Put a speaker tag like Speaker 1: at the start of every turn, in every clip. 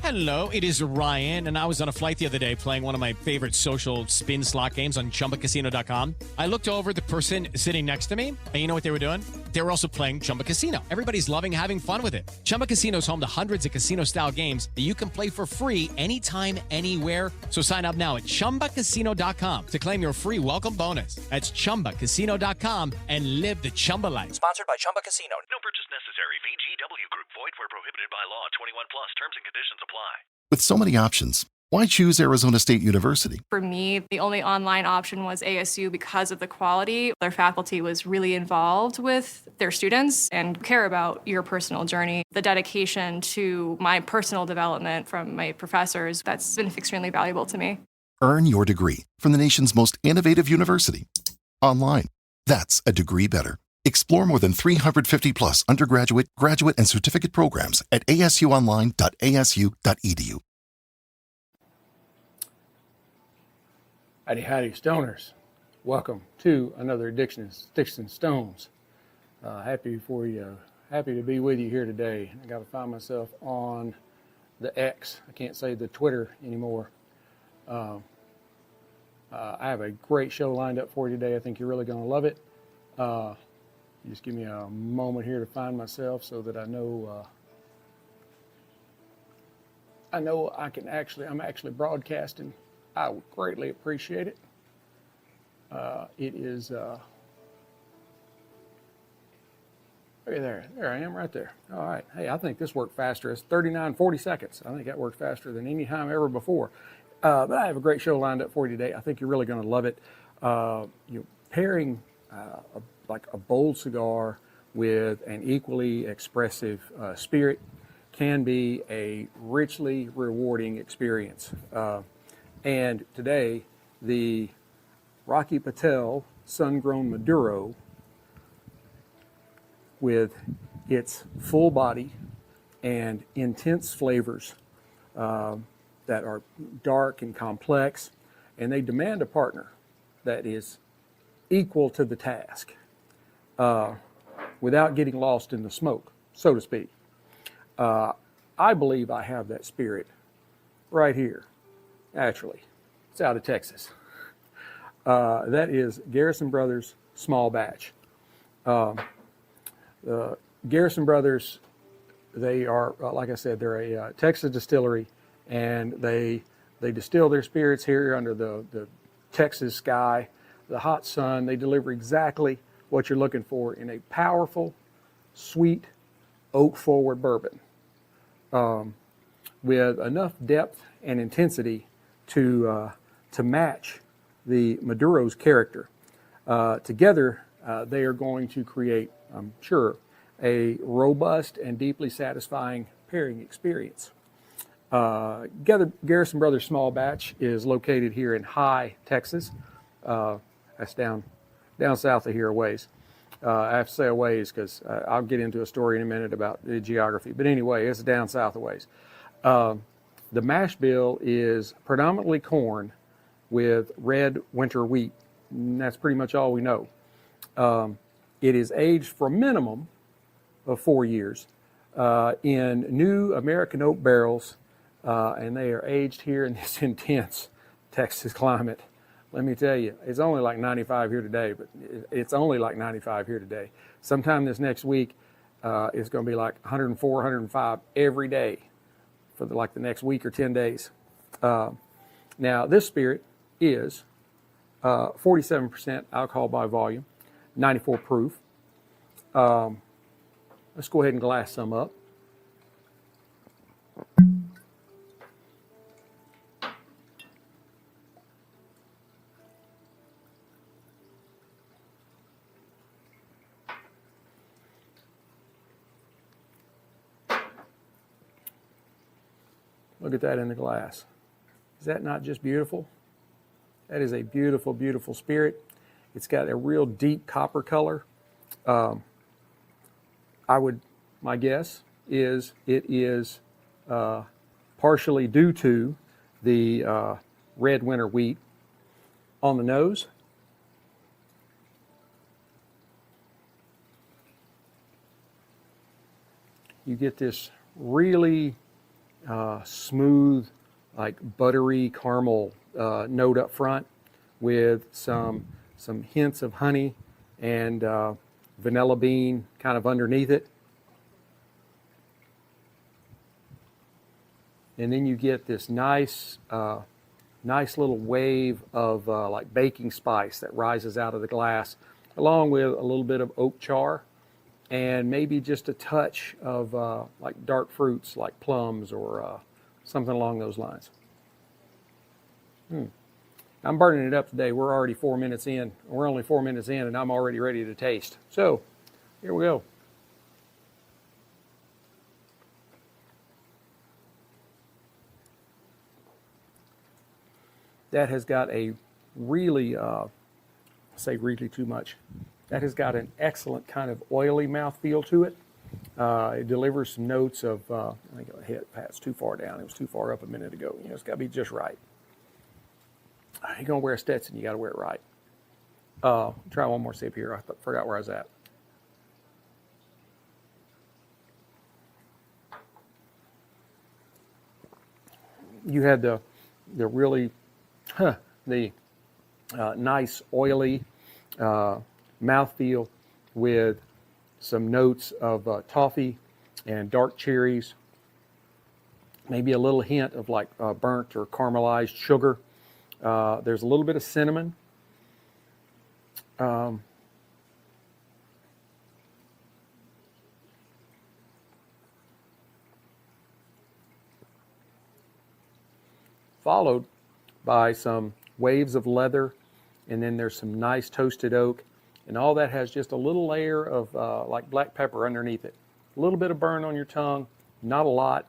Speaker 1: Hello, it is Ryan, and I was on a flight the other day playing one of my favorite social spin slot games on ChumbaCasino.com. I looked over at the person sitting next to me, and you know what they were doing? They were also playing Chumba Casino. Everybody's loving having fun with it. Chumba Casino is home to hundreds of casino-style games that you can play for free anytime, anywhere. So sign up now at ChumbaCasino.com to claim your free welcome bonus. That's ChumbaCasino.com and live the Chumba life.
Speaker 2: Sponsored by Chumba Casino.
Speaker 3: No purchase necessary. VGW Group. Void where prohibited by law. 21 plus. Terms and conditions apply.
Speaker 4: With so many options, why choose Arizona State University?
Speaker 5: For me, the only online option was ASU because of the quality. Their faculty was really involved with their students and care about your personal journey. The dedication to my personal development from my professors, that's been extremely valuable to me.
Speaker 4: Earn your degree from the nation's most innovative university. Online. That's a degree better. Explore more than 350 plus undergraduate, graduate, and certificate programs at asuonline.asu.edu.
Speaker 6: Howdy, howdy, stoners. Welcome to another edition of Sticks-n-Stonez. Happy to be with you here today. I got to find myself on the X. I can't say the Twitter anymore. I have a great show lined up for you today. I think you're really going to love it. Just give me a moment here to find myself so that I know I'm actually broadcasting. I would greatly appreciate it. It is, look at there I am right there. All right, hey, I think this worked faster. It's 39-40 seconds. I think that worked faster than any time ever before. But I have a great show lined up for you today. I think you're really going to love it. You're pairing like a bold cigar with an equally expressive spirit can be a richly rewarding experience. And today, the Rocky Patel Sun-Grown Maduro, with its full body and intense flavors that are dark and complex, and they demand a partner that is equal to the task without getting lost in the smoke, so to speak. I believe I have that spirit right here. Actually, it's out of Texas. That is Garrison Brothers Small Batch. Garrison Brothers, they are, like I said, they're a Texas distillery, and they distill their spirits here under the Texas sky, the hot sun. They deliver exactly what you're looking for in a powerful, sweet, oak-forward bourbon with enough depth and intensity to match the Maduro's character. Together, they are going to create, I'm sure, a robust and deeply satisfying pairing experience. Garrison Brothers Small Batch is located here in High, Texas. That's down south of here a ways. I have to say a ways because I'll get into a story in a minute about the geography. But anyway, it's down south a ways. The Mashbill is predominantly corn with red winter wheat. And that's pretty much all we know. It is aged for a minimum of 4 years in new American oak barrels, and they are aged here in this intense Texas climate. Let me tell you, it's only like 95 here today, but it's only like 95 here today. Sometime this next week, it's going to be like 104, 105 every day for the next week or 10 days. Now, this spirit is 47% alcohol by volume, 94 proof. Let's go ahead and glass some up. Look at that in the glass. Is that not just beautiful? That is a beautiful, beautiful spirit. It's got a real deep copper color. My guess is it is partially due to the red winter wheat. On the nose, you get this really smooth, like buttery caramel note up front with some hints of honey and vanilla bean kind of underneath it. And then you get this nice little wave of like baking spice that rises out of the glass, along with a little bit of oak char and maybe just a touch of like dark fruits like plums or something along those lines. I'm burning it up today. We're already 4 minutes in. We're only 4 minutes in and I'm already ready to taste. So here we go. That has got a really, say really too much. That has got an excellent kind of oily mouthfeel to it. It delivers some notes of, I think I hit Pat's too far down. It was too far up a minute ago. You know, it's got to be just right. You're going to wear a Stetson, you got to wear it right. Try one more sip here. I forgot where I was at. You had the really nice oily mouthfeel with some notes of toffee and dark cherries, maybe a little hint of like burnt or caramelized sugar. There's a little bit of cinnamon. Followed by some waves of leather, and then there's some nice toasted oak, and all that has just a little layer of like black pepper underneath it. A little bit of burn on your tongue, not a lot.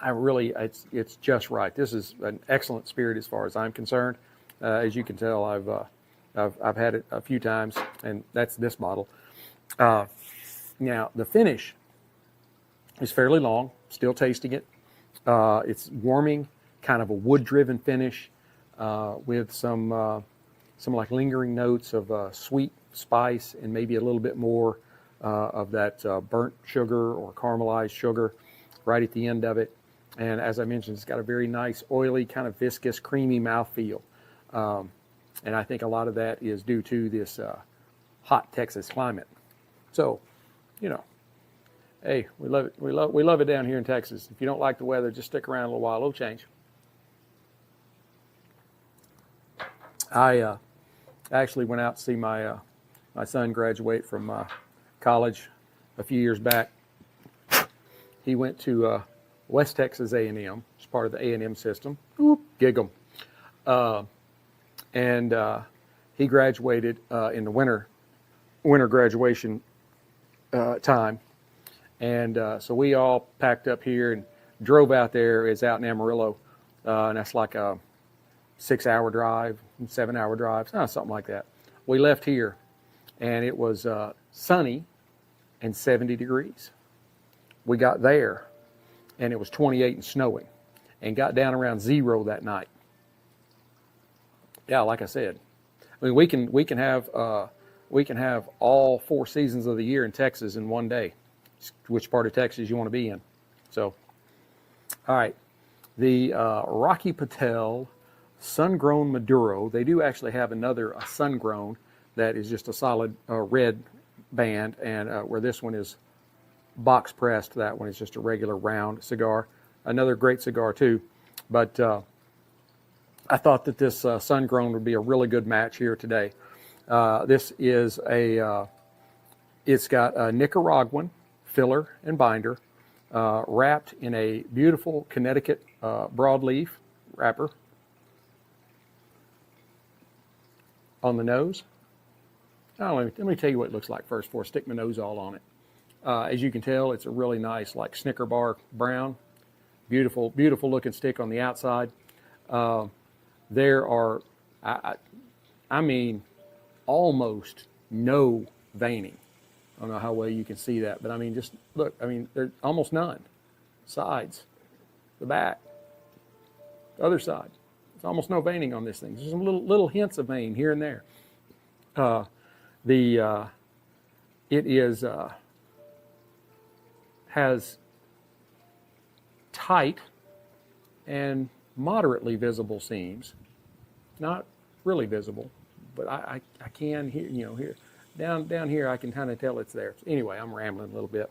Speaker 6: It's just right. This is an excellent spirit as far as I'm concerned. As you can tell, I've had it a few times, and that's this bottle. Now the finish is fairly long. Still tasting it. It's warming, kind of a wood-driven finish with some like lingering notes of sweet spice and maybe a little bit more of that burnt sugar or caramelized sugar right at the end of it. And as I mentioned, it's got a very nice, oily, kind of viscous, creamy mouthfeel. And I think a lot of that is due to this hot Texas climate. So, you know, hey, we love it. We love it down here in Texas. If you don't like the weather, just stick around a little while. It'll change. I actually went out to see my son graduate from college a few years back. He went to West Texas A&M. It's part of the A&M system. Gig 'em. And he graduated in the winter graduation time. And so we all packed up here and drove out there. It's out in Amarillo. And that's like a 6-hour drive, 7-hour drive, something like that. We left here and it was sunny and 70 degrees. We got there and it was 28 and snowing, and got down around 0 that night. Yeah, like I said, I mean, we can have all 4 seasons of the year in Texas in one day. Which part of Texas you want to be in? So, all right, the Rocky Patel sun-grown Maduro. They do actually have another sun-grown that is just a solid red band, and where this one is box pressed, that one is just a regular round cigar. Another great cigar too, but I thought that this sun-grown would be a really good match here today. This is it's got a Nicaraguan filler and binder, wrapped in a beautiful Connecticut broadleaf wrapper. On the nose, let me tell you what it looks like first before I stick my nose all on it. As you can tell, it's a really nice, like Snicker bar brown. Beautiful, beautiful looking stick on the outside. There are, I mean, almost no veining. I don't know how well you can see that, but I mean, just look, I mean, there's almost none. Sides, the back, the other side. There's almost no veining on this thing. There's some little hints of vein here and there. It is, has tight and moderately visible seams. Not really visible, but I can hear, here. Down here, I can kind of tell it's there. Anyway, I'm rambling a little bit.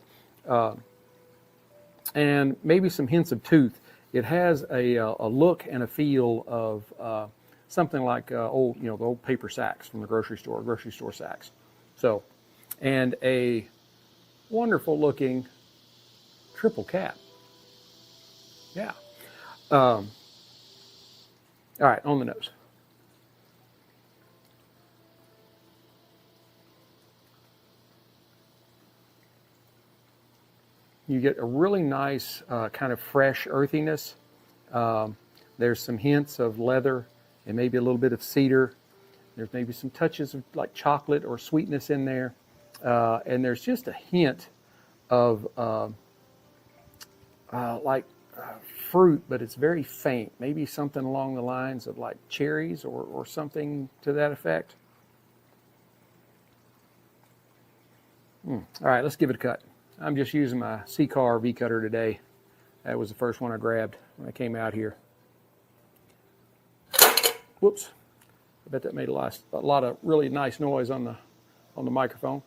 Speaker 6: And maybe some hints of tooth. It has a look and a feel of something like the old paper sacks from the grocery store sacks. So, and a wonderful looking triple cap. Yeah. All right, on the nose. You get a really nice kind of fresh earthiness. There's some hints of leather and maybe a little bit of cedar. There's maybe some touches of like chocolate or sweetness in there. And there's just a hint of fruit, but it's very faint. Maybe something along the lines of like cherries or something to that effect. All right, let's give it a cut. I'm just using my Cigar V cutter today. That was the first one I grabbed when I came out here. Whoops! I bet that made a lot of really nice noise on the microphone.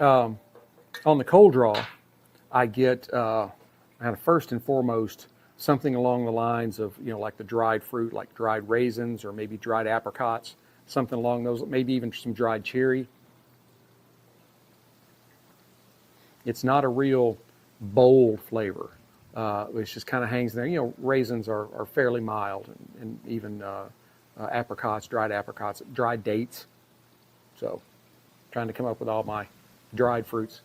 Speaker 6: On the cold draw, I get kind of first and foremost something along the lines of, like the dried fruit, like dried raisins or maybe dried apricots, something along those, maybe even some dried cherry. It's not a real bold flavor. It just kind of hangs there. Raisins are fairly mild, and even apricots, dried dates. So, trying to come up with all my dried fruits.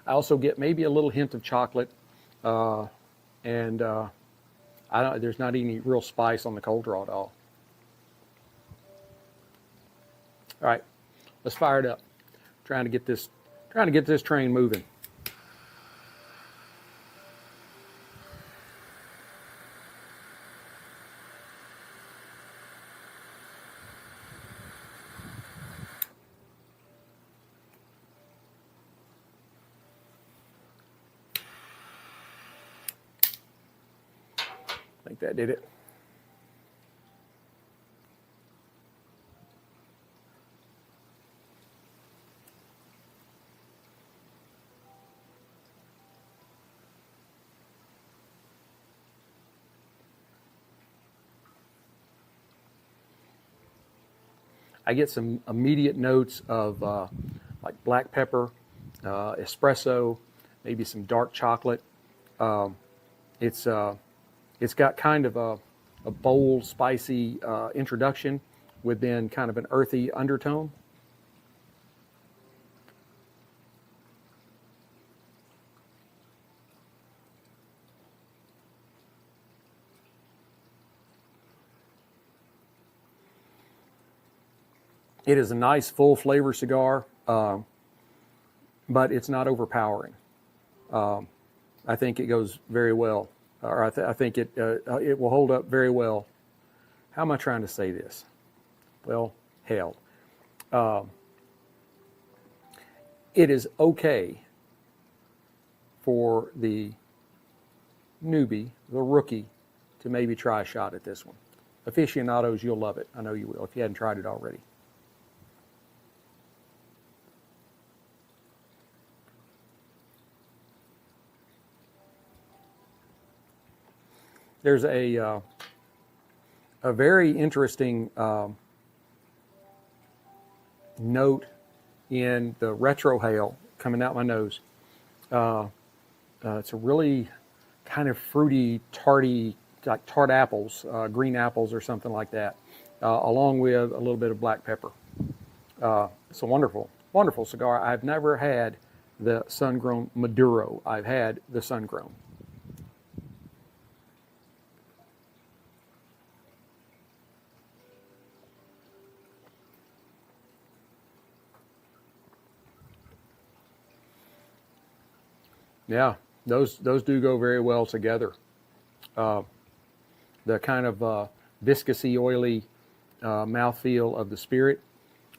Speaker 6: I also get maybe a little hint of chocolate, and there's not any real spice on the cold draw at all. All right, let's fire it up. Trying to get this train moving. I think that did it. I get some immediate notes of like black pepper, espresso, maybe some dark chocolate. It's got kind of a bold, spicy introduction with then kind of an earthy undertone. It is a nice, full flavor cigar, but it's not overpowering. I think it goes very well. Or I think it will hold up very well. How am I trying to say this? Well, hell. It is okay for the newbie, the rookie, to maybe try a shot at this one. Aficionados, you'll love it. I know you will if you hadn't tried it already. There's a very interesting note in the retrohale coming out my nose. It's a really kind of fruity, tarty, like tart apples, green apples or something like that, along with a little bit of black pepper. It's a wonderful, wonderful cigar. I've never had the sun-grown Maduro. I've had the sun-grown. Yeah, those do go very well together. The kind of viscousy, oily mouthfeel of the spirit.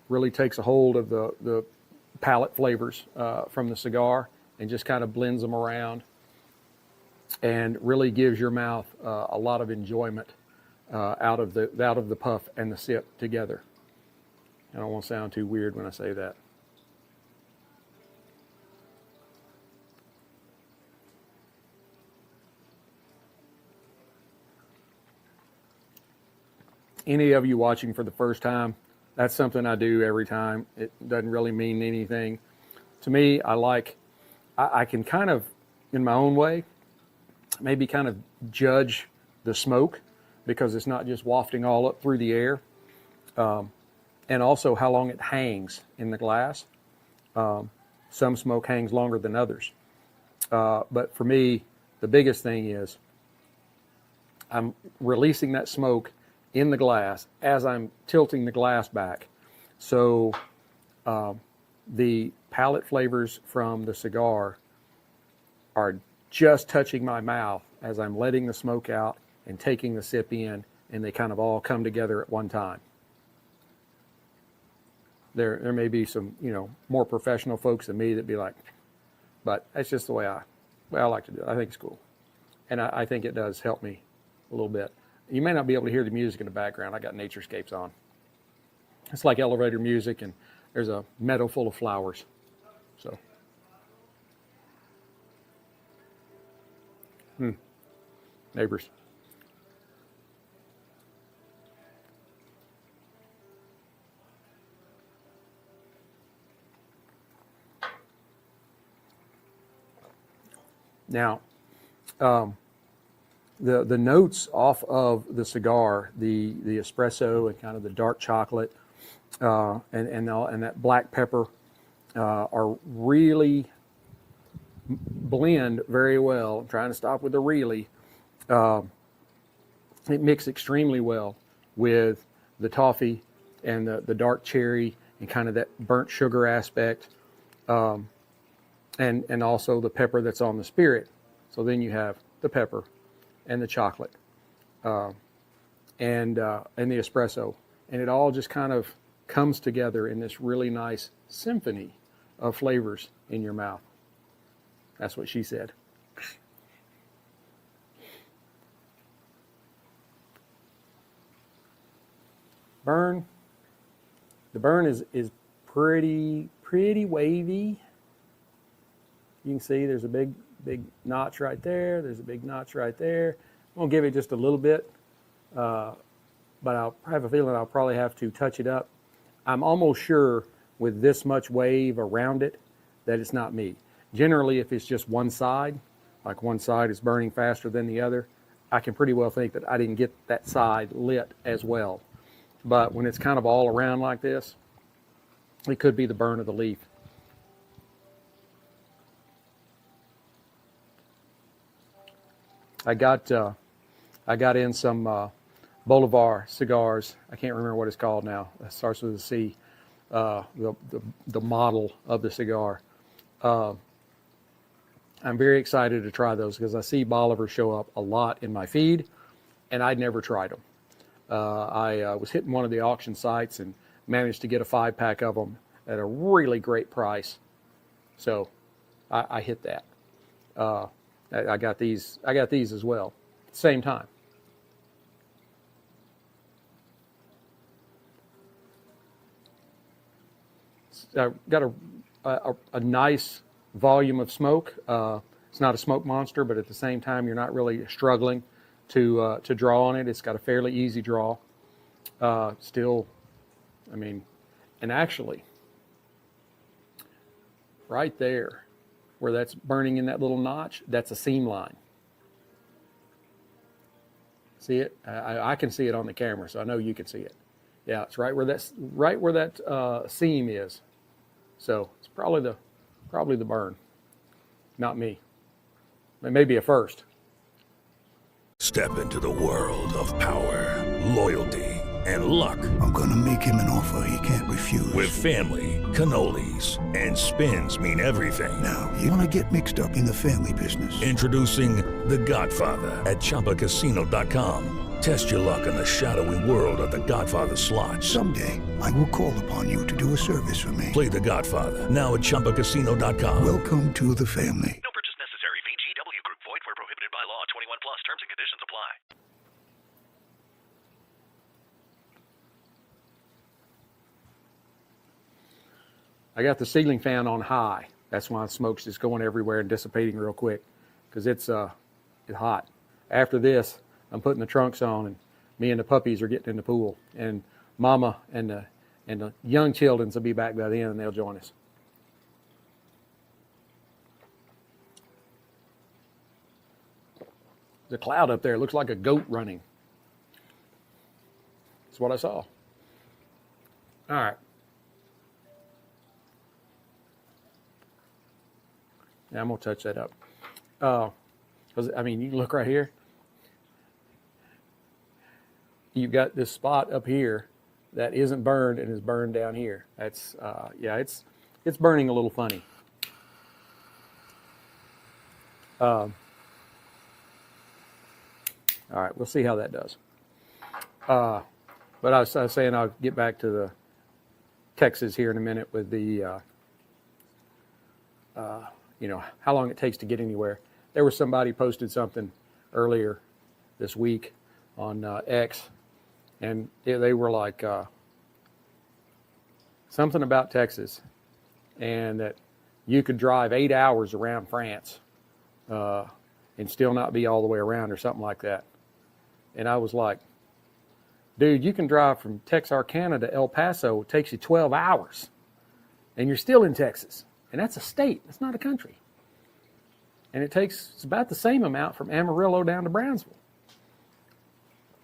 Speaker 6: Really takes a hold of the palate flavors from the cigar and just kind of blends them around, and really gives your mouth a lot of enjoyment out of the puff and the sip together. I don't want to sound too weird when I say that. Any of you watching for the first time, that's something I do every time. It doesn't really mean anything. To me, I can kind of, in my own way, maybe kind of judge the smoke, because it's not just wafting all up through the air. And also how long it hangs in the glass. Some smoke hangs longer than others. But for me, the biggest thing is I'm releasing that smoke in the glass as I'm tilting the glass back. So the palate flavors from the cigar are just touching my mouth as I'm letting the smoke out and taking the sip in, and they kind of all come together at one time. There may be some, more professional folks than me that be like, but that's just the way I like to do it. I think it's cool. And I think it does help me a little bit. You may not be able to hear the music in the background. I got naturescapes on. It's like elevator music, and there's a meadow full of flowers. So, neighbors. Now, the notes off of the cigar, the espresso and kind of the dark chocolate, and that black pepper are really blend very well. I'm trying to stop with the really. It mixes extremely well with the toffee and the dark cherry and kind of that burnt sugar aspect, and also the pepper that's on the spirit. So then you have the pepper and the chocolate, and the espresso, and it all just kind of comes together in this really nice symphony of flavors in your mouth. That's what she said. Burn. The burn is pretty wavy. You can see there's a big notch right there. There's a big notch right there. I'm going to give it just a little bit, but I have a feeling I'll probably have to touch it up. I'm almost sure with this much wave around it that it's not me. Generally, if it's just one side, like one side is burning faster than the other, I can pretty well think that I didn't get that side lit as well. But when it's kind of all around like this, it could be the burn of the leaf. I got in some Bolivar cigars. I can't remember what it's called now. It starts with a C. The model of the cigar. I'm very excited to try those because I see Bolivar show up a lot in my feed, and I'd never tried them. I was hitting one of the auction sites and managed to get a 5-pack of them at a really great price. So I hit that. I got these as well at the same time. I got a nice volume of smoke. It's not a smoke monster, but at the same time, you're not really struggling to draw on it. It's got a fairly easy draw. Still, I mean, and actually, right there, where that's burning in that little notch, that's a seam line. See it? I can see it on the camera, so I know you can see it. Yeah, it's right where that seam is. So it's probably the burn, not me. It may be a first.
Speaker 2: Step into the world of power, loyalty, and luck.
Speaker 7: I'm gonna make him an offer he can't refuse.
Speaker 2: With family, cannolis, and spins mean everything.
Speaker 7: Now, you wanna get mixed up in the family business.
Speaker 2: Introducing The Godfather at ChumbaCasino.com. Test your luck in the shadowy world of The Godfather slot.
Speaker 7: Someday, I will call upon you to do a service for me.
Speaker 2: Play The Godfather now at ChumbaCasino.com.
Speaker 7: Welcome to the family.
Speaker 3: No purchase necessary. VGW Group. Void where prohibited by law. 21 plus. Terms and conditions apply.
Speaker 6: I got the ceiling fan on high. That's why the smoke's just going everywhere and dissipating real quick, because it's hot. After this, I'm putting the trunks on, and me and the puppies are getting in the pool, and Mama and the young children will be back by then, and they'll join us. The cloud up there looks like a goat running. That's what I saw. All right. Yeah, I'm going to touch that up. Because, I mean, you can look right here. You've got this spot up here that isn't burned and is burned down here. That's, yeah, it's burning a little funny. All right, we'll see how that does. But I was saying I'll get back to the Texas here in a minute with the, you know, how long it takes to get anywhere. There was somebody posted something earlier this week on X, and they were like something about Texas, and that you could drive 8 hours around France and still not be all the way around or something like that. And I was like, dude, you can drive from Texarkana to El Paso. It takes you 12 hours, and you're still in Texas. And that's a state. It's not a country. And it's about the same amount from Amarillo down to Brownsville.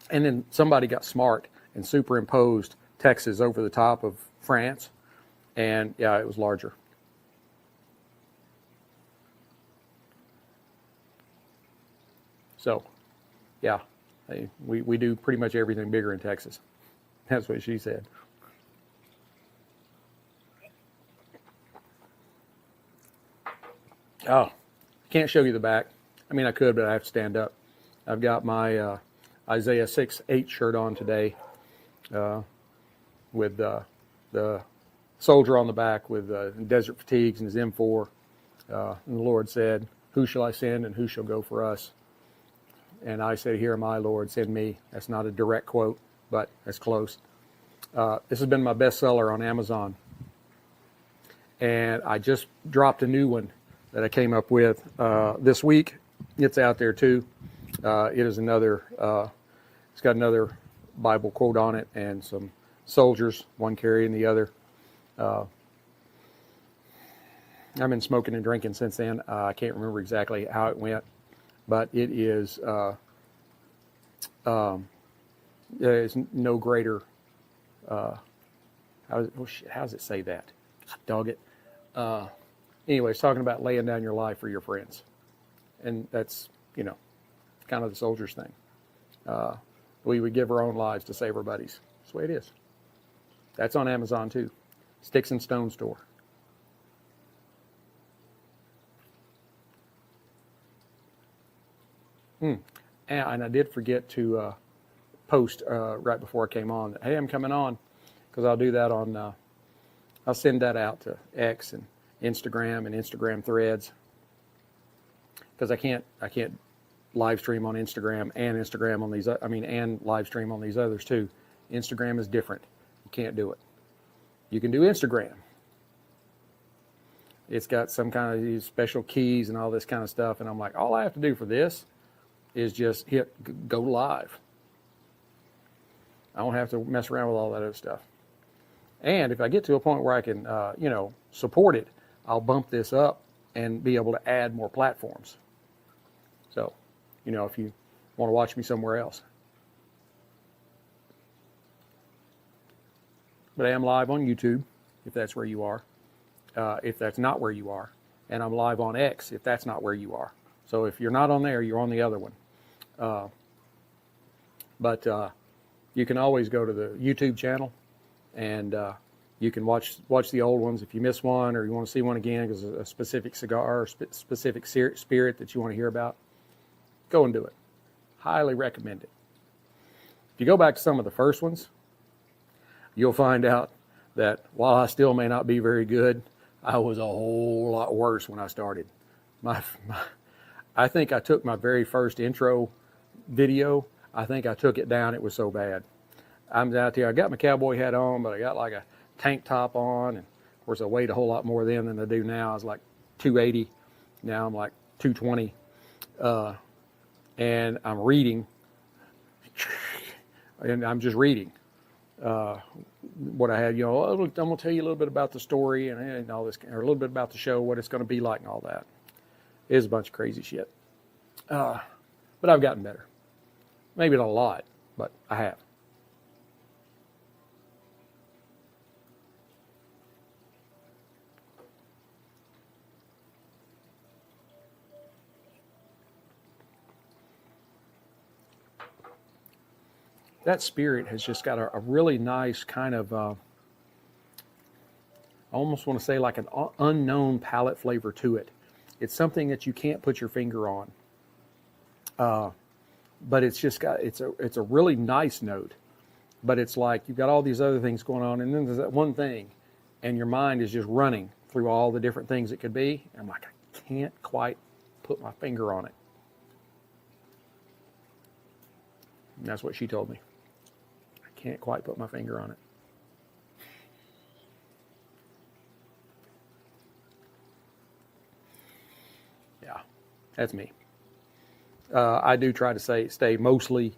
Speaker 6: And then somebody got smart and superimposed Texas over the top of France. And yeah, it was larger. So, yeah, we do pretty much everything bigger in Texas. That's what she said. Oh, can't show you the back. I mean, I could, but I have to stand up. I've got my Isaiah 6:8 shirt on today with the soldier on the back with desert fatigues and his M4. And the Lord said, who shall I send and who shall go for us? And I said, here am I, Lord, send me. That's not a direct quote, but that's close. This has been my bestseller on Amazon. And I just dropped a new one that I came up with this week. It's out there too. It is another, it's got another Bible quote on it and some soldiers, one carrying the other. I've been smoking and drinking since then. I can't remember exactly how it went, but it is, there's no greater, how does it say that? Dog it. Anyway, it's talking about laying down your life for your friends. And that's, you know, kind of the soldier's thing. We would give our own lives to save our buddies. That's the way it is. That's on Amazon too. Sticks-n-Stonez store. And I did forget to post right before I came on that, hey, I'm coming on, because I'll do that on, I'll send that out to X and Instagram and Instagram threads, because I can't live stream on Instagram on these, and live stream on these others too. Instagram is different. You can't do it. You can do Instagram. It's got some kind of these special keys and all this kind of stuff, and I'm like, all I have to do for this is just hit go live. I don't have to mess around with all that other stuff. And if I get to a point where I can, support it, I'll bump this up and be able to add more platforms. So, if you want to watch me somewhere else. But I am live on YouTube, if that's where you are. If that's not where you are. And I'm live on X, if that's not where you are. So if you're not on there, you're on the other one. But you can always go to the YouTube channel, and you can watch the old ones if you miss one or you want to see one again because of a specific cigar or specific spirit that you want to hear about. Go and do it. Highly recommend it. If you go back to some of the first ones, you'll find out that while I still may not be very good, I was a whole lot worse when I started. I think I took my very first intro video, I think I took it down. It was so bad. I'm out there, I got my cowboy hat on, but I got like a tank top on, and of course I weighed a whole lot more then than I do now. I was like 280, now I'm like 220, and I'm reading, and I'm just reading what I had, you know, I'm going to tell you a little bit about the story and all this, or a little bit about the show, what it's going to be like and all that. It is a bunch of crazy shit. But I've gotten better. Maybe not a lot, but I have. That spirit has just got a really nice kind of, I almost want to say like an unknown palate flavor to it. It's something that you can't put your finger on. But it's just got, it's a really nice note, but it's like you've got all these other things going on, and then there's that one thing, and your mind is just running through all the different things it could be. And I'm like, I can't quite put my finger on it. And that's what she told me. I can't quite put my finger on it. Yeah, that's me. I do try to stay mostly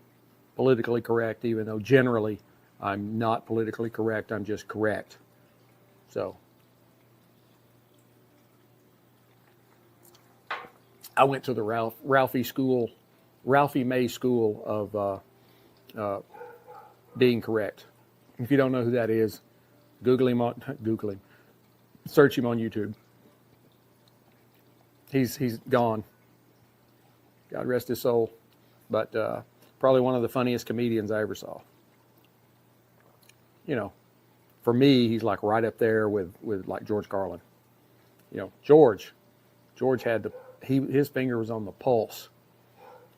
Speaker 6: politically correct, even though generally I'm not politically correct. I'm just correct. So I went to the Ralphie May School of being correct. If you don't know who that is, Google him, search him on YouTube. He's gone. God rest his soul, but probably one of the funniest comedians I ever saw. You know, for me, he's like right up there with like George Carlin. You know, George had his finger was on the pulse,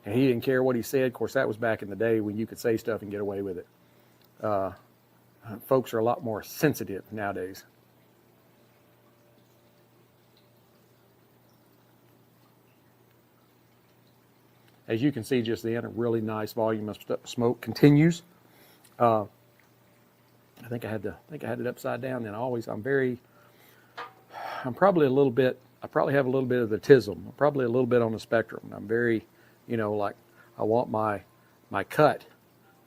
Speaker 6: and he didn't care what he said. Of course, that was back in the day when you could say stuff and get away with it. Folks are a lot more sensitive nowadays. As you can see just then, a really nice volume of smoke continues. I think I had it upside down then. I probably have a little bit of the tism. I'm probably a little bit on the spectrum. I'm very, you know, like I want my cut,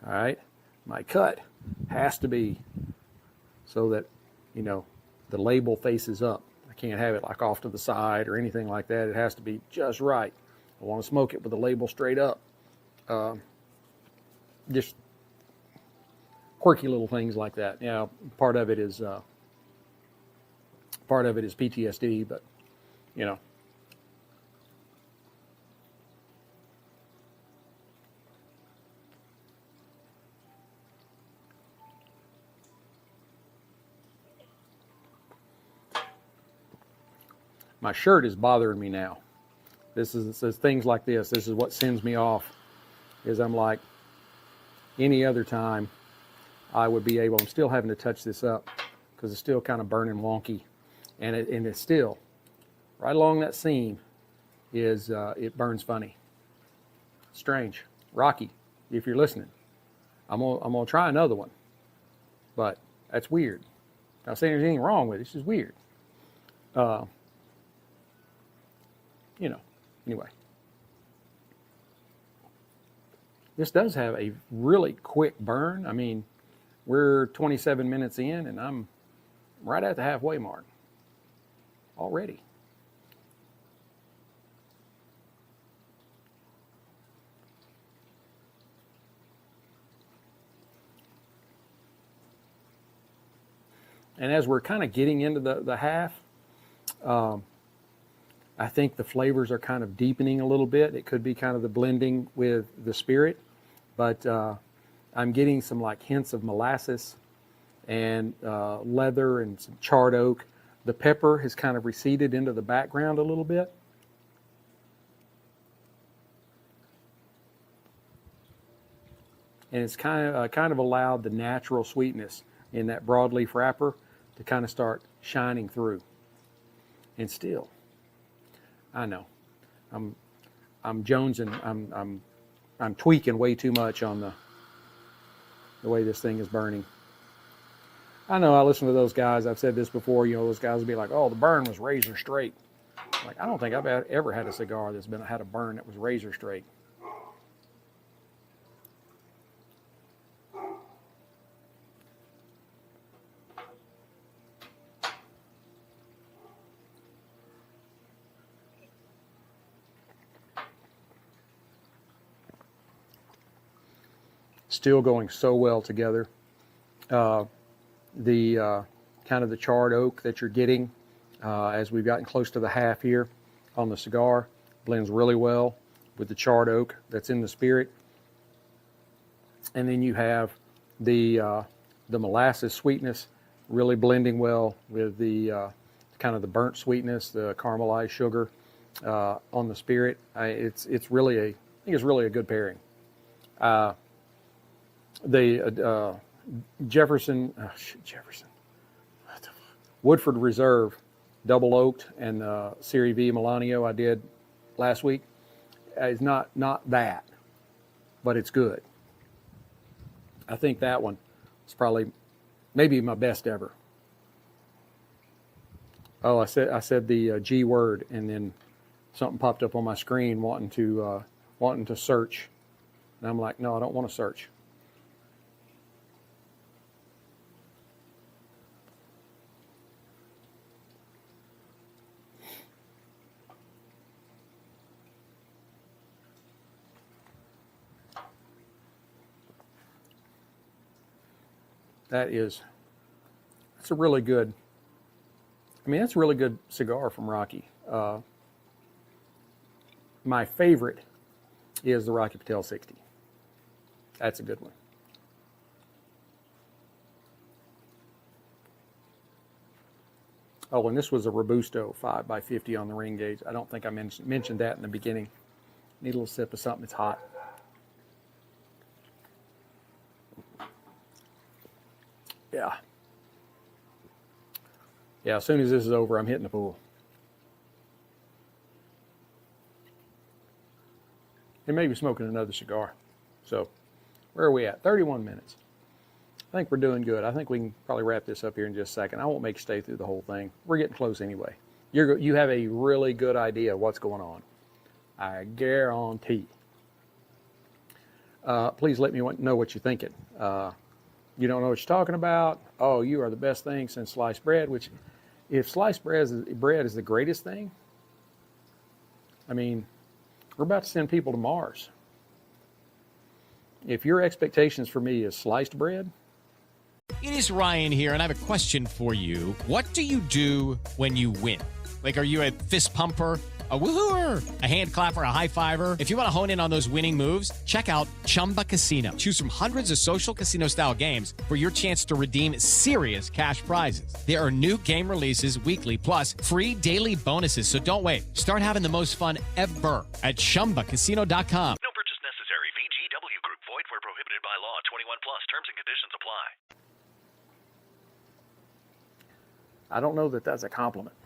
Speaker 6: all right? My cut has to be so that, you know, the label faces up. I can't have it like off to the side or anything like that. It has to be just right. I want to smoke it with the label straight up. Just quirky little things like that. You know, part of it is PTSD, but you know. My shirt is bothering me now. This is things like this. This is what sends me off. Is I'm like, any other time, I would be able. I'm still having to touch this up because it's still kind of burning wonky, and it's still right along that seam. Is it burns funny? Strange, Rocky. If you're listening, I'm gonna try another one, but that's weird. Not saying there's anything wrong with it. It's just weird. You know. Anyway, this does have a really quick burn. I mean, we're 27 minutes in, and I'm right at the halfway mark already. And as we're kind of getting into the half, I think the flavors are kind of deepening a little bit. It could be kind of the blending with the spirit, but I'm getting some like hints of molasses and leather and some charred oak. The pepper has kind of receded into the background a little bit. and it's kind of allowed the natural sweetness in that broadleaf wrapper to kind of start shining through. And still, I know, I'm jonesing, I'm tweaking way too much on the way this thing is burning. I know I listen to those guys. I've said this before. Those guys will be like, "Oh, the burn was razor straight." Like, I don't think I've ever had a cigar that's had a burn that was razor straight. Still going so well together. The kind of the charred oak that you're getting as we've gotten close to the half here on the cigar blends really well with the charred oak that's in the spirit. And then you have the molasses sweetness really blending well with the kind of the burnt sweetness, the caramelized sugar on the spirit. I think it's really a good pairing. The Jefferson Woodford Reserve double oaked and Serie V Milanio I did last week is not that, but it's good. I think that one is probably maybe my best ever. Oh, I said the G word, and then something popped up on my screen wanting to search, and I'm like, no, I don't want to search. That's a really good cigar from Rocky. My favorite is the Rocky Patel 60. That's a good one. Oh, and this was a Robusto 5x50 on the ring gauge. I don't think I mentioned that in the beginning. Need a little sip of something that's hot. Yeah, as soon as this is over, I'm hitting the pool. And maybe smoking another cigar. So, where are we at? 31 minutes. I think we're doing good. I think we can probably wrap this up here in just a second. I won't make you stay through the whole thing. We're getting close anyway. You have a really good idea of what's going on. I guarantee. Please let me know what you're thinking. You don't know what you're talking about. Oh, you are the best thing since sliced bread, which if sliced bread is the greatest thing, I mean, we're about to send people to Mars. If your expectations for me is sliced bread.
Speaker 1: It is Ryan here, and I have a question for you. What do you do when you win? Like, are you a fist pumper, a woohooer, a hand clapper, a high fiver? If you want to hone in on those winning moves, check out Chumba Casino. Choose from hundreds of social casino style games for your chance to redeem serious cash prizes. There are new game releases weekly, plus free daily bonuses. So don't wait. Start having the most fun ever at ChumbaCasino.com.
Speaker 3: No purchase necessary. VGW Group. Void where prohibited by law. 21 plus. Terms and conditions apply.
Speaker 6: I don't know that that's a compliment.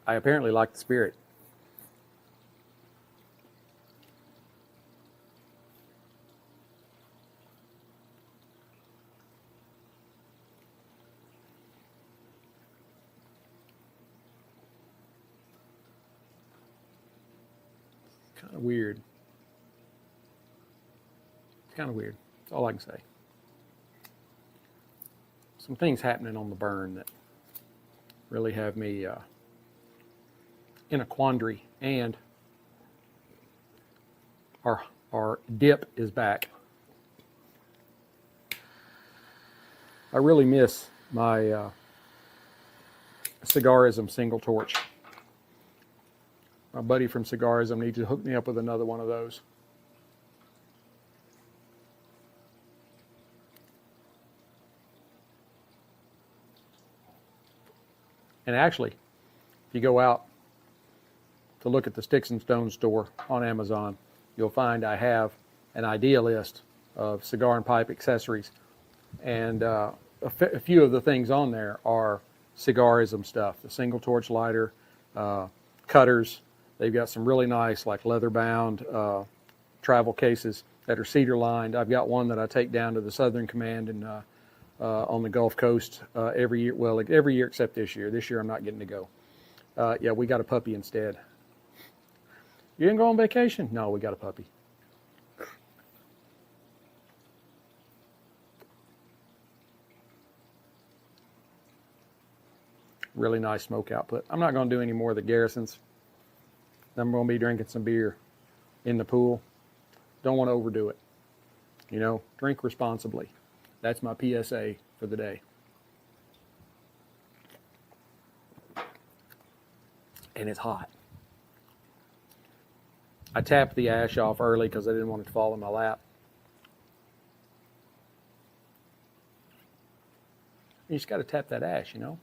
Speaker 6: I apparently like the spirit. Kind of weird. It's kind of weird. That's all I can say. Some things happening on the burn that really have me in a quandary, and our dip is back. I really miss my Cigarism single torch. My buddy from Cigarism needs to hook me up with another one of those. And actually, if you go out to look at the Sticks-n-Stonez store on Amazon, you'll find I have an idea list of cigar and pipe accessories. And a few of the things on there are cigarism stuff, the single torch lighter, cutters. They've got some really nice, like leather-bound travel cases that are cedar lined. I've got one that I take down to the Southern Command and on the Gulf Coast every year. Well, every year except this year. This year I'm not getting to go. Yeah, we got a puppy instead. You didn't go on vacation? No, we got a puppy. Really nice smoke output. I'm not going to do any more of the Garrisons. I'm going to be drinking some beer in the pool. Don't want to overdo it. You know, drink responsibly. That's my PSA for the day. And it's hot. I tapped the ash off early because I didn't want it to fall in my lap. You just got to tap that ash, you know.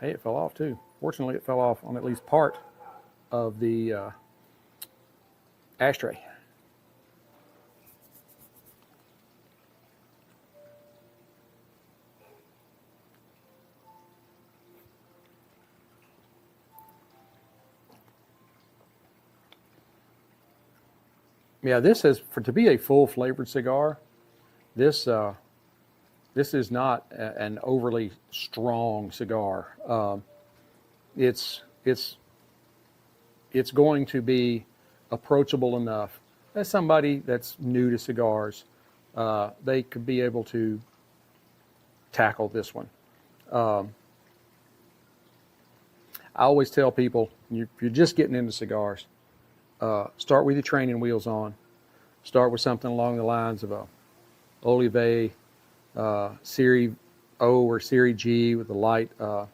Speaker 6: Hey, it fell off too. Fortunately, it fell off on at least part of the ashtray. Yeah, this is to be a full flavored cigar. This is not an overly strong cigar. It's going to be approachable enough as somebody that's new to cigars. They could be able to tackle this one. I always tell people, if you're just getting into cigars, start with your training wheels on. Start with something along the lines of a Olivet Series O or Series G with the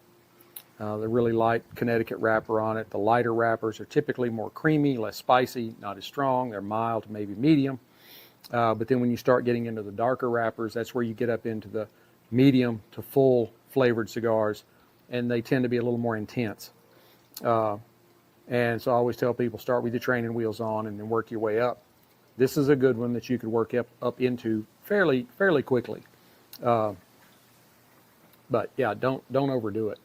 Speaker 6: really light Connecticut wrapper on it. The lighter wrappers are typically more creamy, less spicy, not as strong. They're mild, maybe medium. But then when you start getting into the darker wrappers, that's where you get up into the medium to full flavored cigars, and they tend to be a little more intense. And so I always tell people, start with your training wheels on and then work your way up. This is a good one that you could work up into fairly quickly. But yeah, don't overdo it.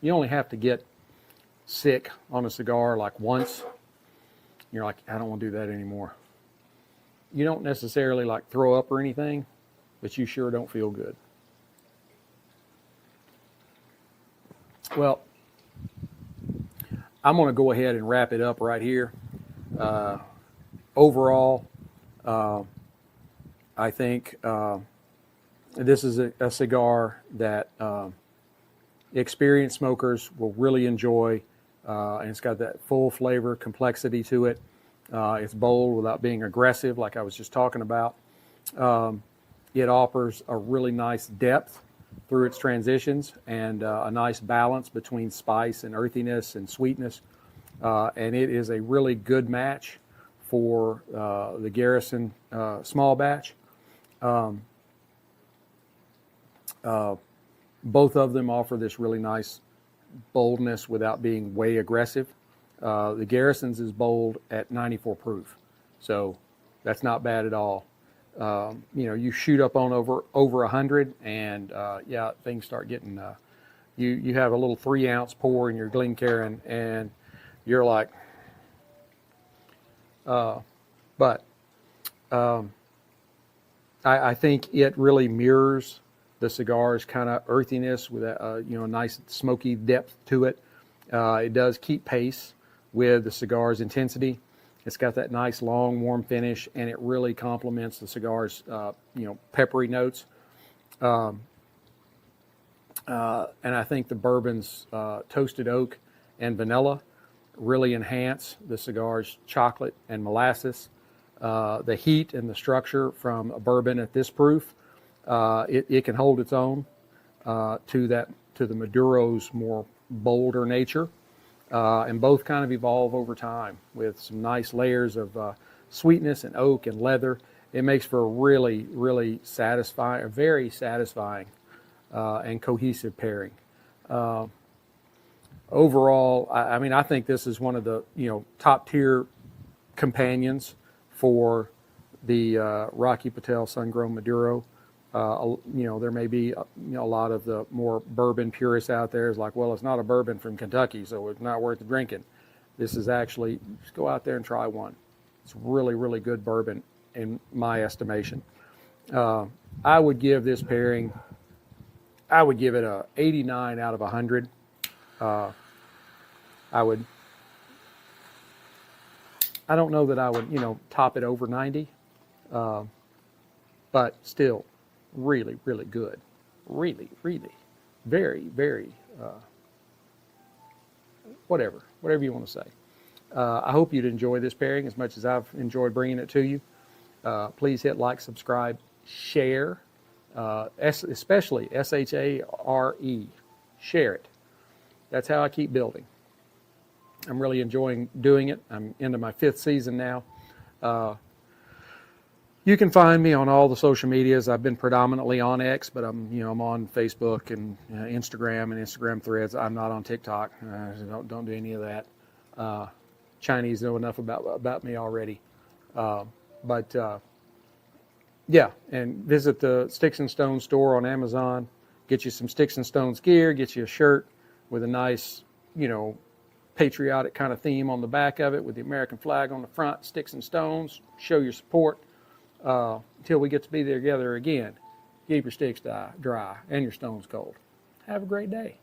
Speaker 6: You only have to get sick on a cigar like once. You're like, I don't want to do that anymore. You don't necessarily like throw up or anything, but you sure don't feel good. Well, I'm going to go ahead and wrap it up right here. Overall, I think this is a cigar that experienced smokers will really enjoy, and it's got that full flavor complexity to it. It's bold without being aggressive, like I was just talking about. It offers a really nice depth through its transitions and a nice balance between spice and earthiness and sweetness. And it is a really good match for the Garrison small batch. Both of them offer this really nice boldness without being way aggressive. The Garrison's is bold at 94 proof, so that's not bad at all. You shoot up on over 100, and yeah, things start getting. You have a little 3-ounce pour in your Glencairn, and you're like, I think it really mirrors the cigar's kind of earthiness with a nice smoky depth to it. It does keep pace with the cigar's intensity. It's got that nice long warm finish, and it really complements the cigar's peppery notes. And I think the bourbon's toasted oak and vanilla really enhance the cigar's chocolate and molasses. The heat and the structure from a bourbon at this proof, it can hold its own to the Maduro's more bolder nature. And both kind of evolve over time with some nice layers of sweetness and oak and leather. it makes for a really, really satisfying, a very satisfying and cohesive pairing. Overall, I mean, I think this is one of the top tier companions for the Rocky Patel Sun-Grown Maduro. There may be a lot of the more bourbon purists out there is like, well, it's not a bourbon from Kentucky, so it's not worth drinking. This is actually, just go out there and try one. It's really, really good bourbon in my estimation. I would give this pairing, I would give it a 89 out of 100. I don't know that I would, top it over 90, but still really, really good. Really, really, very, very, whatever you want to say. I hope you'd enjoy this pairing as much as I've enjoyed bringing it to you. Please hit like, subscribe, share, especially S-H-A-R-E. Share it. That's how I keep building. I'm really enjoying doing it. I'm into my 5th season now. You can find me on all the social medias. I've been predominantly on X, but I'm on Facebook and Instagram and Instagram Threads. I'm not on TikTok. Don't do any of that. Chinese know enough about me already. Yeah, and visit the Sticks-n-Stonez store on Amazon. Get you some Sticks-n-Stonez gear. Get you a shirt with a nice, patriotic kind of theme on the back of it with the American flag on the front, Sticks-n-Stonez. Show your support until we get to be there together again. Keep your sticks dry and your stones cold. Have a great day.